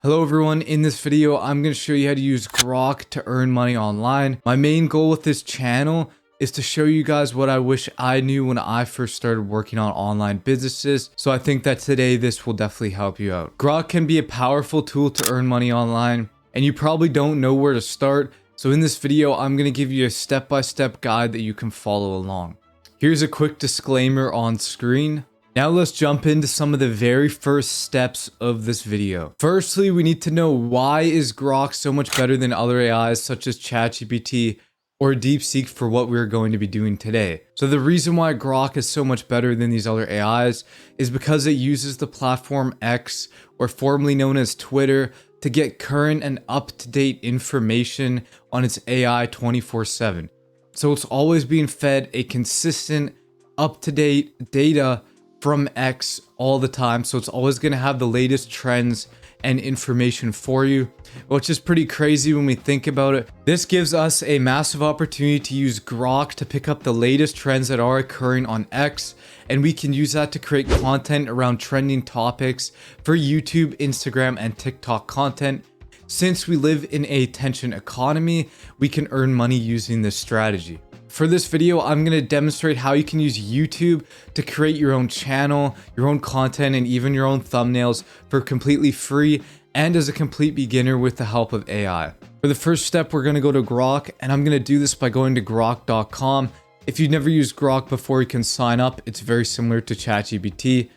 Hello everyone, in this video I'm going to show you how to use Grok to earn money online. My main goal with this channel is to show you guys what I wish I knew when I first started working on online businesses, so I think that today this will definitely help you out. Grok can be a powerful tool to earn money online, and you probably don't know where to start, so in this video I'm going to give you a step-by-step guide that you can follow along. Here's a quick disclaimer on screen. Now let's jump into some of the very first steps of this video. Firstly, we need to know why is Grok so much better than other AIs such as ChatGPT or DeepSeek for what we're going to be doing today. So the reason why Grok is so much better than these other AIs is because it uses the platform X, or formerly known as Twitter, to get current and up-to-date information on its AI 24/7. So it's always being fed a consistent, up-to-date data from X all the time, so it's always going to have the latest trends and information for you, which is pretty crazy when we think about it. This gives us a massive opportunity to use Grok to pick up the latest trends that are occurring on X, and we can use that to create content around trending topics for YouTube, Instagram, and TikTok content. Since we live in a attention economy, we can earn money using this strategy. For this video, I'm going to demonstrate how you can use YouTube to create your own channel, your own content, and even your own thumbnails for completely free and as a complete beginner with the help of AI. For the first step, we're going to go to Grok, and I'm going to do this by going to grok.com. If you've never used Grok before, you can sign up. It's very similar to ChatGPT.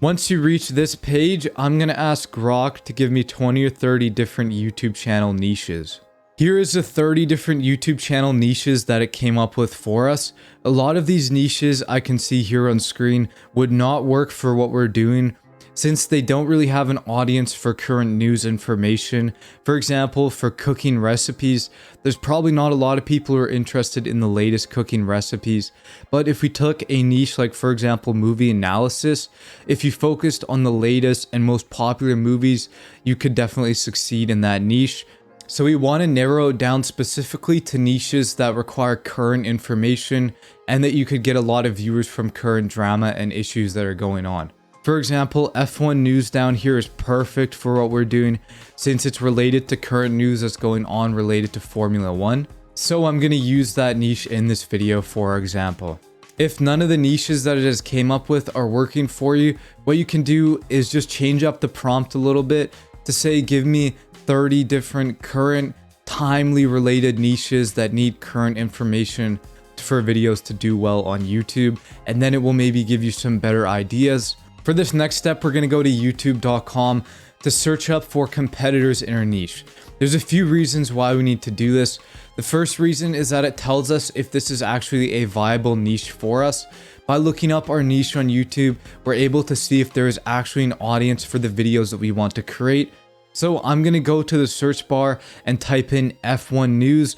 Once you reach this page, I'm going to ask Grok to give me 20 or 30 different YouTube channel niches. Here is the 30 different YouTube channel niches that it came up with for us. A lot of these niches I can see here on screen would not work for what we're doing, since they don't really have an audience for current news information. For example, for cooking recipes, there's probably not a lot of people who are interested in the latest cooking recipes. But if we took a niche like, for example, movie analysis, if you focused on the latest and most popular movies, you could definitely succeed in that niche. So we want to narrow it down specifically to niches that require current information and that you could get a lot of viewers from current drama and issues that are going on. For example, F1 news down here is perfect for what we're doing, since it's related to current news that's going on related to Formula 1. So I'm going to use that niche in this video, for example. If none of the niches that it has came up with are working for you, what you can do is just change up the prompt a little bit to say, give me 30 different current, timely related niches that need current information for videos to do well on YouTube, and then it will maybe give you some better ideas. For this next step, we're going to go to youtube.com to search up for competitors in our niche. There's a few reasons why we need to do this. The first reason is that it tells us if this is actually a viable niche for us. By looking up our niche on YouTube, we're able to see if there is actually an audience for the videos that we want to create. So I'm going to go to the search bar and type in F1 news,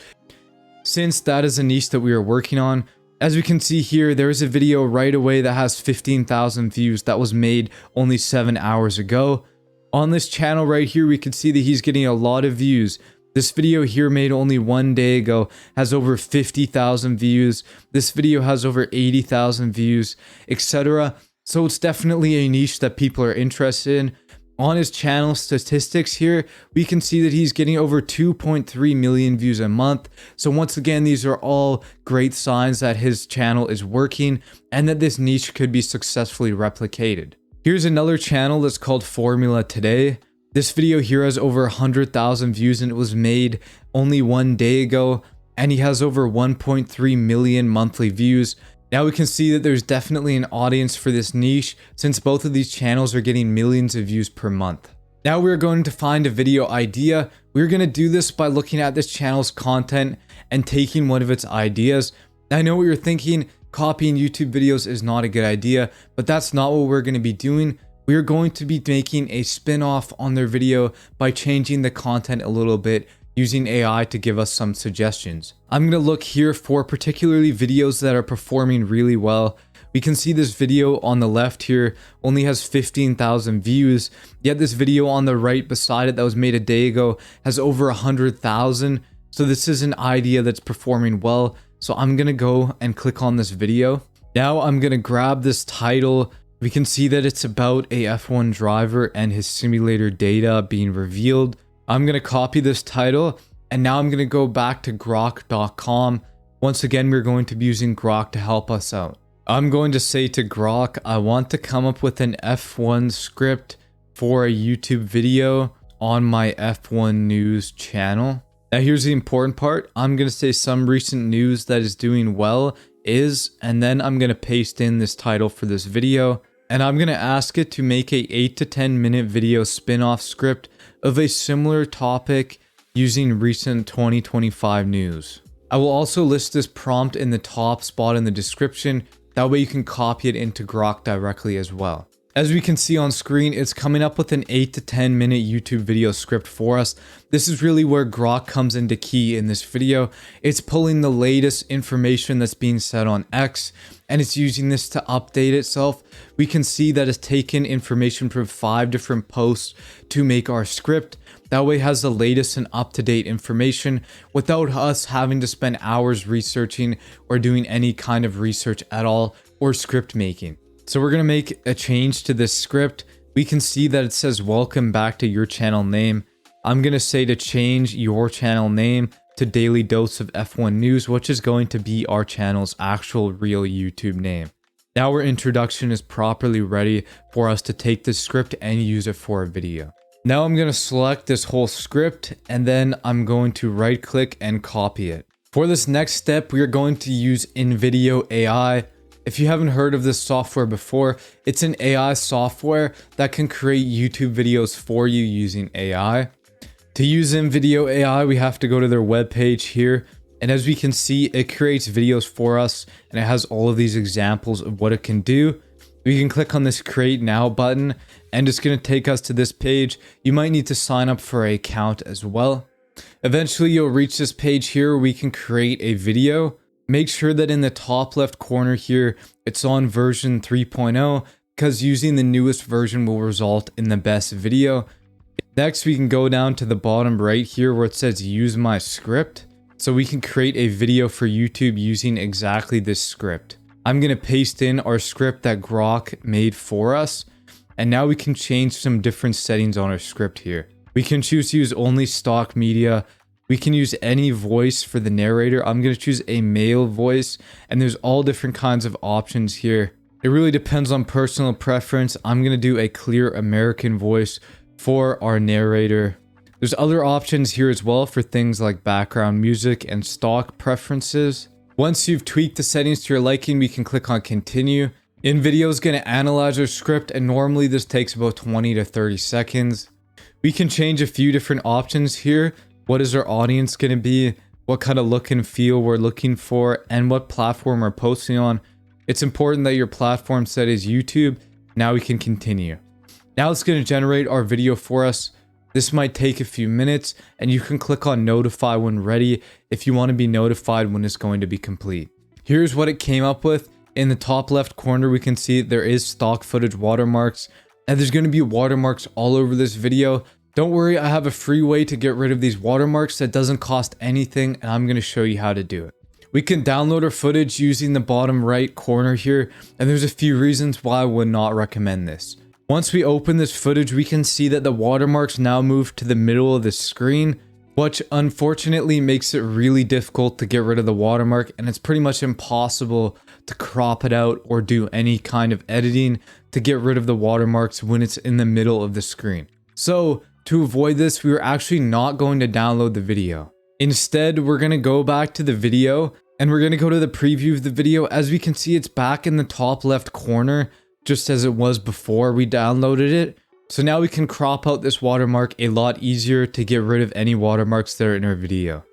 since that is a niche that we are working on. As we can see here, there is a video right away that has 15,000 views that was made only 7 hours ago. On this channel right here, we can see that he's getting a lot of views. This video here made only 1 day ago has over 50,000 views. This video has over 80,000 views, etc. So it's definitely a niche that people are interested in. On his channel statistics here, we can see that he's getting over 2.3 million views a month. So once again, these are all great signs that his channel is working and that this niche could be successfully replicated. Here's another channel that's called Formula Today. This video here has over 100,000 views and it was made only 1 day ago, and he has over 1.3 million monthly views. Now we can see that there's definitely an audience for this niche, since both of these channels are getting millions of views per month. Now we're going to find a video idea. We're going to do this by looking at this channel's content and taking one of its ideas. I know what you're thinking, copying YouTube videos is not a good idea, but that's not what we're going to be doing. We're going to be making a spin-off on their video by changing the content a little bit, using AI to give us some suggestions. I'm going to look here for particularly videos that are performing really well. We can see this video on the left here only has 15,000 views, yet this video on the right beside it that was made a day ago has over 100,000. So this is an idea that's performing well. So I'm going to go and click on this video. Now I'm going to grab this title, We can see that it's about a F1 driver and his simulator data being revealed. I'm going to copy this title, and now I'm going to go back to grok.com. Once again, we're going to be using Grok to help us out. I'm going to say to Grok, I want to come up with an F1 script for a YouTube video on my F1 news channel. Now here's the important part. I'm going to say some recent news that is doing well is, and then I'm going to paste in this title for this video. And I'm going to ask it to make a 8 to 10 minute video spin-off script of a similar topic using recent 2025 news. I will also list this prompt in the top spot in the description. That way you can copy it into Grok directly as well. As we can see on screen, it's coming up with an 8 to 10 minute YouTube video script for us. This is really where Grok comes into key in this video. It's pulling the latest information that's being said on X, and it's using this to update itself. We can see that it's taken information from 5 different posts to make our script. That way it has the latest and up-to-date information without us having to spend hours researching or doing any kind of research at all or script making. So we're going to make a change to this script. We can see that it says welcome back to your channel name. I'm going to say to change your channel name to Daily Dose of F1 News, which is going to be our channel's actual real YouTube name. Now our introduction is properly ready for us to take this script and use it for a video. Now I'm going to select this whole script, and then I'm going to right click and copy it. For this next step, we are going to use InVideo AI. If you haven't heard of this software before, it's an AI software that can create YouTube videos for you using AI. To use InVideo AI, we have to go to their webpage here. And as we can see, it creates videos for us, and it has all of these examples of what it can do. We can click on this Create Now button, and it's going to take us to this page. You might need to sign up for an account as well. Eventually, you'll reach this page here where we can create a video. Make sure that in the top left corner here, it's on version 3.0, because using the newest version will result in the best video. Next, we can go down to the bottom right here where it says use my script. So we can create a video for YouTube using exactly this script. I'm going to paste in our script that Grok made for us. And now we can change some different settings on our script here. We can choose to use only stock media. We can use any voice for the narrator. I'm going to choose a male voice, and there's all different kinds of options here. It really depends on personal preference. I'm going to do a clear American voice for our narrator. There's other options here as well for things like background music and stock preferences. Once you've tweaked the settings to your liking, we can click on continue. InVideo is going to analyze our script, and normally this takes about 20 to 30 seconds. We can change a few different options here. What is our audience going to be? What kind of look and feel we're looking for, and what platform we're posting on. It's important that your platform set is YouTube. Now we can continue. Now it's going to generate our video for us. This might take a few minutes, and you can click on notify when ready if you want to be notified when it's going to be complete. Here's what it came up with. In the top left corner, we can see there is stock footage watermarks, and there's going to be watermarks all over this video. Don't worry, I have a free way to get rid of these watermarks that doesn't cost anything, and I'm going to show you how to do it. We can download our footage using the bottom right corner here, and there's a few reasons why I would not recommend this. Once we open this footage, we can see that the watermarks now move to the middle of the screen, which unfortunately makes it really difficult to get rid of the watermark, and it's pretty much impossible to crop it out or do any kind of editing to get rid of the watermarks when it's in the middle of the screen. So, to avoid this, we are actually not going to download the video. Instead, we're going to go back to the video, and we're going to go to the preview of the video. As we can see, it's back in the top left corner, just as it was before we downloaded it. So now we can crop out this watermark a lot easier to get rid of any watermarks that are in our video.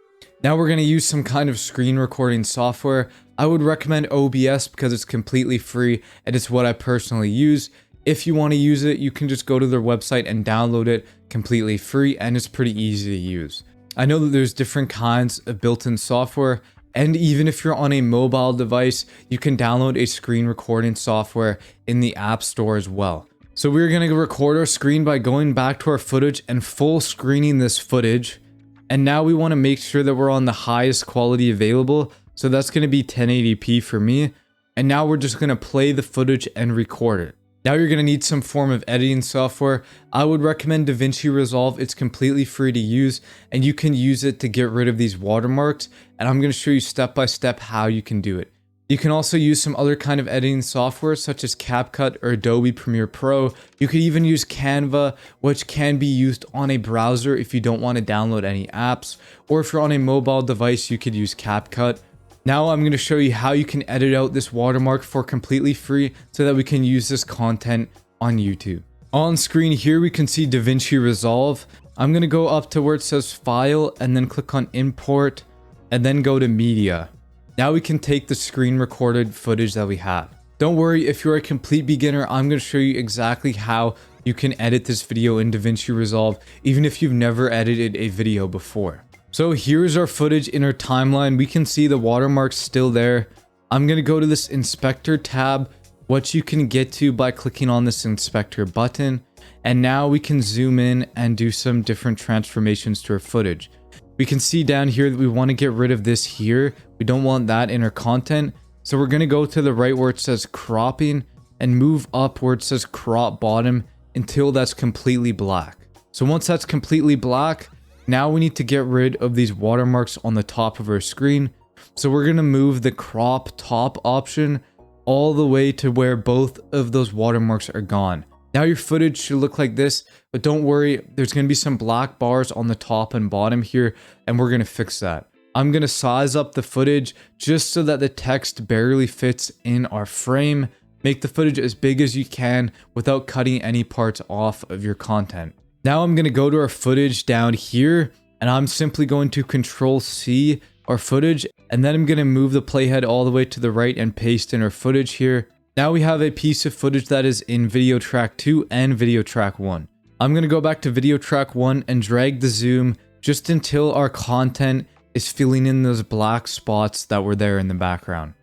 Now we're going to use some kind of screen recording software. I would recommend OBS because it's completely free, and it's what I personally use. If you want to use it, you can just go to their website and download it completely free, and it's pretty easy to use. I know that there's different kinds of built-in software, and even if you're on a mobile device, you can download a screen recording software in the App Store as well. So we're going to record our screen by going back to our footage and full screening this footage. And now we want to make sure that we're on the highest quality available. So that's going to be 1080p for me. And now we're just going to play the footage and record it. Now you're going to need some form of editing software. I would recommend DaVinci Resolve. It's completely free to use and you can use it to get rid of these watermarks. And I'm going to show you step by step how you can do it. You can also use some other kind of editing software such as CapCut or Adobe Premiere Pro. You could even use Canva, which can be used on a browser if you don't want to download any apps. Or if you're on a mobile device, you could use CapCut. Now I'm going to show you how you can edit out this watermark for completely free so that we can use this content on YouTube. On screen here we can see DaVinci Resolve. I'm going to go up to where it says File and then click on Import and then go to Media. Now we can take the screen recorded footage that we have. Don't worry, if you're a complete beginner, I'm going to show you exactly how you can edit this video in DaVinci Resolve even if you've never edited a video before. So here's our footage in our timeline. We can see the watermarks still there. I'm going to go to this inspector tab, which you can get to by clicking on this inspector button. And now we can zoom in and do some different transformations to our footage. We can see down here that we want to get rid of this here. We don't want that in our content. So we're going to go to the right where it says cropping and move up where it says crop bottom until that's completely black. So once that's completely black, now we need to get rid of these watermarks on the top of our screen. So we're going to move the crop top option all the way to where both of those watermarks are gone. Now your footage should look like this, but don't worry, there's going to be some black bars on the top and bottom here, and we're going to fix that. I'm going to size up the footage just so that the text barely fits in our frame. Make the footage as big as you can without cutting any parts off of your content. Now I'm going to go to our footage down here and I'm simply going to Control C our footage and then I'm going to move the playhead all the way to the right and paste in our footage here. Now we have a piece of footage that is in video track 2 and video track 1. I'm going to go back to video track 1 and drag the zoom just until our content is filling in those black spots that were there in the background.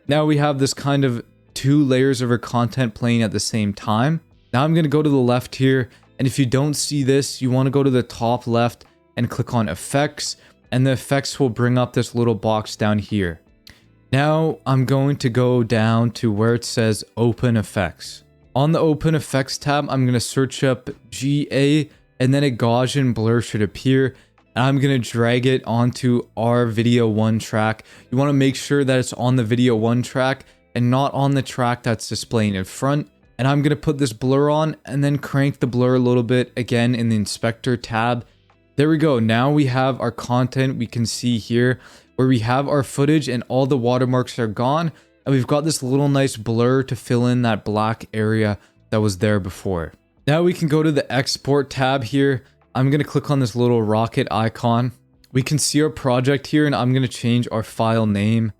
Now we have this kind of 2 layers of our content playing at the same time. Now I'm going to go to the left here. And if you don't see this, you want to go to the top left and click on effects and the effects will bring up this little box down here. Now I'm going to go down to where it says open effects. On the open effects tab, I'm going to search up GA and then a Gaussian blur should appear. And I'm going to drag it onto our video 1 track. You want to make sure that it's on the video 1 track and not on the track that's displaying in front. And I'm going to put this blur on and then crank the blur a little bit again in the inspector tab. There we go. Now we have our content. We can see here where we have our footage and all the watermarks are gone. And we've got this little nice blur to fill in that black area that was there before. Now we can go to the export tab here. I'm going to click on this little rocket icon. We can see our project here and I'm going to change our file name.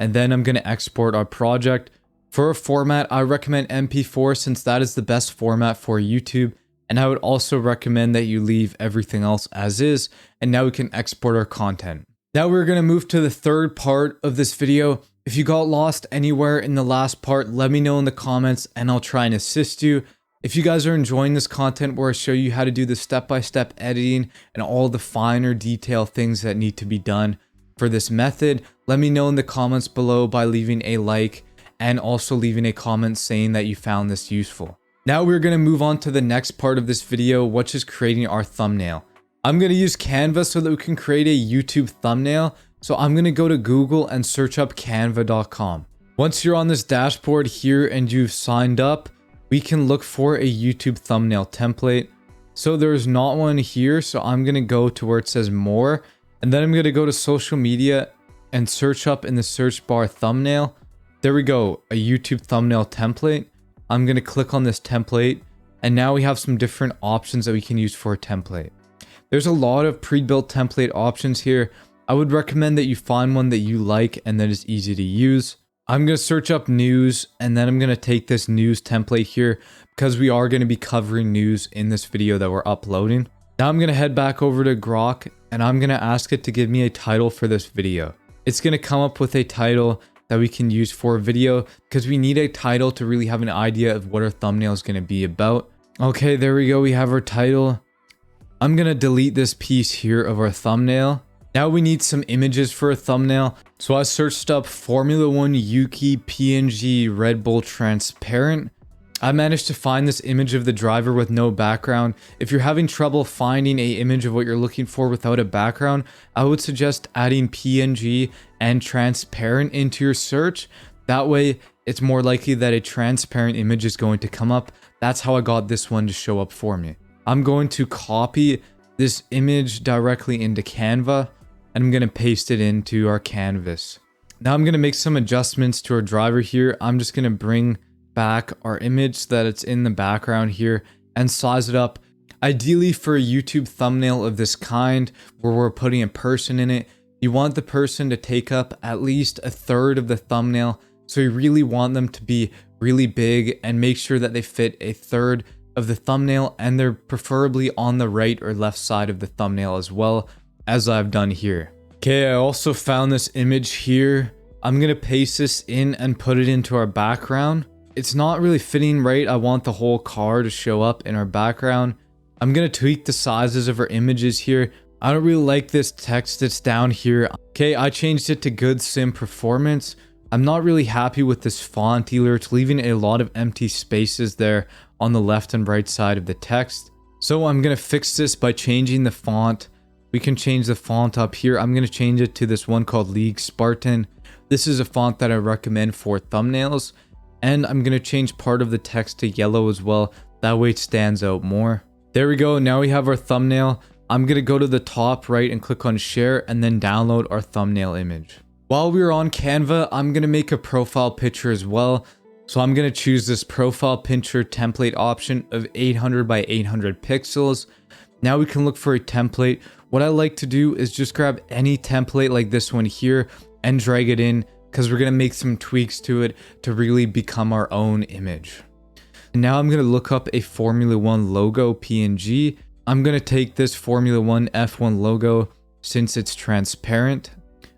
And then I'm going to export our project. For a format, I recommend MP4 since that is the best format for YouTube. And I would also recommend that you leave everything else as is. And now we can export our content. Now we're going to move to the third part of this video. If you got lost anywhere in the last part, let me know in the comments and I'll try and assist you. If you guys are enjoying this content where I show you how to do the step-by-step editing and all the finer detail things that need to be done for this method, let me know in the comments below by leaving a like and also leaving a comment saying that you found this useful. Now we're going to move on to the next part of this video, which is creating our thumbnail. I'm going to use Canva so that we can create a YouTube thumbnail. So I'm going to go to Google and search up canva.com. Once you're on this dashboard here and you've signed up, we can look for a YouTube thumbnail template. So there's not one here. So I'm going to go to where it says more. And then I'm going to go to social media and search up in the search bar thumbnail. There we go, a YouTube thumbnail template. I'm going to click on this template and now we have some different options that we can use for a template. There's a lot of pre-built template options here. I would recommend that you find one that you like and that is easy to use. I'm going to search up news and then I'm going to take this news template here because we are going to be covering news in this video that we're uploading. Now I'm going to head back over to Grok and I'm going to ask it to give me a title for this video. It's going to come up with a title that we can use for a video because we need a title to really have an idea of what our thumbnail is going to be about. Okay, there we go. We have our title. I'm going to delete this piece here of our thumbnail. Now we need some images for a thumbnail. So I searched up Formula 1 Yuki PNG Red Bull Transparent. I managed to find this image of the driver with no background. If you're having trouble finding an image of what you're looking for without a background, I would suggest adding PNG and transparent into your search. That way, it's more likely that a transparent image is going to come up. That's how I got this one to show up for me. I'm going to copy this image directly into Canva, and I'm going to paste it into our canvas. Now I'm going to make some adjustments to our driver here. I'm just going to bring back our image so that it's in the background here and size it up. Ideally, for a YouTube thumbnail of this kind where we're putting a person in it, you want the person to take up at least a third of the thumbnail. So you really want them to be really big and make sure that they fit a third of the thumbnail, and they're preferably on the right or left side of the thumbnail as well, as I've done here. Okay, I also found this image here. I'm gonna paste this in and put it into our background. It's not really fitting right. I want the whole car to show up in our background. I'm gonna tweak the sizes of our images here. I don't really like this text that's down here. Okay, I changed it to good sim performance. I'm not really happy with this font either. It's leaving a lot of empty spaces there on the left and right side of the text. So I'm gonna fix this by changing the font. We can change the font up here. I'm gonna change it to this one called League Spartan. This is a font that I recommend for thumbnails. And I'm gonna change part of the text to yellow as well. That way it stands out more. There we go. Now we have our thumbnail. I'm gonna go to the top right and click on share and then download our thumbnail image. While we're on Canva, I'm gonna make a profile picture as well. So I'm gonna choose this profile picture template option of 800 by 800 pixels. Now we can look for a template. What I like to do is just grab any template like this one here and drag it in, because we're going to make some tweaks to it to really become our own image. Now I'm going to look up a Formula 1 logo PNG. I'm going to take this Formula 1 F1 logo since it's transparent.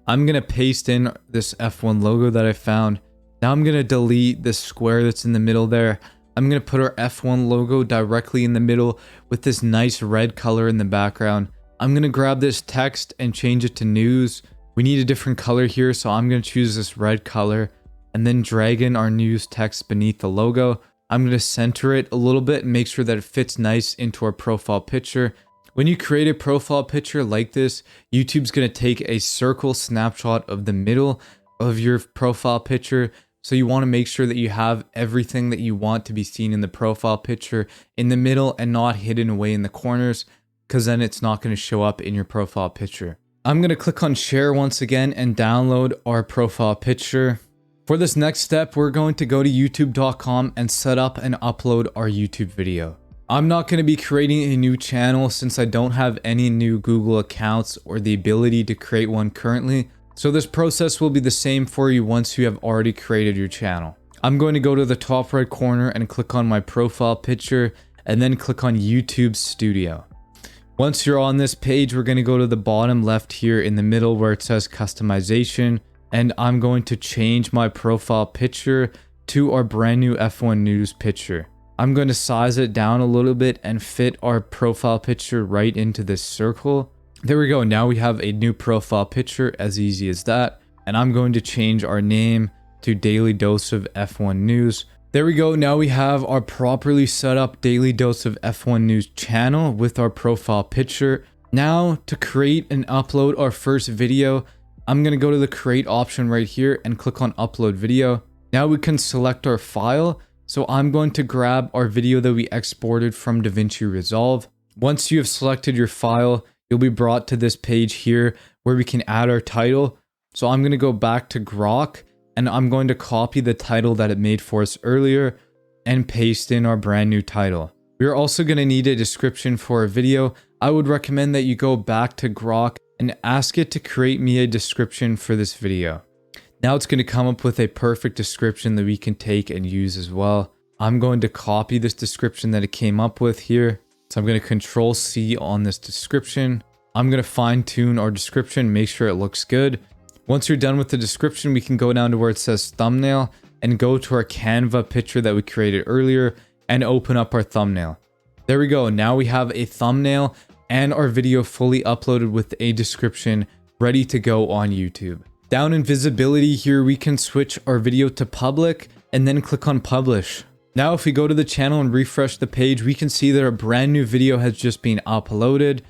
I'm going to paste in this F1 logo that I found. Now I'm going to delete this square that's in the middle there. I'm going to put our F1 logo directly in the middle with this nice red color in the background. I'm going to grab this text and change it to news. We need a different color here, so I'm going to choose this red color and then drag in our news text beneath the logo. I'm going to center it a little bit and make sure that it fits nice into our profile picture. When you create a profile picture like this, YouTube's going to take a circle snapshot of the middle of your profile picture. So you want to make sure that you have everything that you want to be seen in the profile picture in the middle and not hidden away in the corners, because then it's not going to show up in your profile picture. I'm going to click on share once again and download our profile picture. For this next step, we're going to go to youtube.com and set up and upload our YouTube video. I'm not going to be creating a new channel since I don't have any new Google accounts or the ability to create one currently. So this process will be the same for you once you have already created your channel. I'm going to go to the top right corner and click on my profile picture and then click on YouTube Studio. Once you're on this page, we're going to go to the bottom left here in the middle where it says customization, and I'm going to change my profile picture to our brand new F1 News picture. I'm going to size it down a little bit and fit our profile picture right into this circle. There we go. Now we have a new profile picture, as easy as that. And I'm going to change our name to Daily Dose of F1 News. There we go. Now we have our properly set up Daily Dose of F1 News channel with our profile picture. Now to create and upload our first video, I'm going to go to the create option right here and click on upload video. Now we can select our file. So I'm going to grab our video that we exported from DaVinci Resolve. Once you have selected your file, you'll be brought to this page here where we can add our title. So I'm going to go back to Grok and I'm going to copy the title that it made for us earlier and paste in our brand new title. We're also going to need a description for a video. I would recommend that you go back to Grok and ask it to create me a description for this video. Now it's going to come up with a perfect description that we can take and use as well. I'm going to copy this description that it came up with here. So I'm going to Control C on this description. I'm going to fine tune our description, make sure it looks good. Once you're done with the description, we can go down to where it says thumbnail and go to our Canva picture that we created earlier and open up our thumbnail. There we go. Now we have a thumbnail and our video fully uploaded with a description ready to go on YouTube. Down in visibility here, we can switch our video to public and then click on publish. Now, if we go to the channel and refresh the page, we can see that a brand new video has just been uploaded.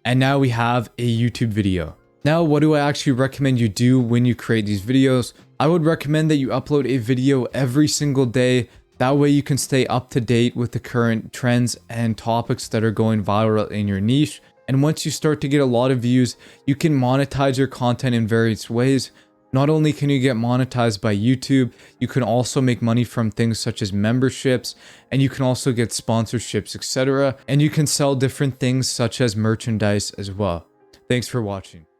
And now we have a YouTube video. Now, what do I actually recommend you do when you create these videos? I would recommend that you upload a video every single day. That way you can stay up to date with the current trends and topics that are going viral in your niche. And once you start to get a lot of views, you can monetize your content in various ways. Not only can you get monetized by YouTube, you can also make money from things such as memberships, and you can also get sponsorships, etc. And you can sell different things such as merchandise as well. Thanks for watching.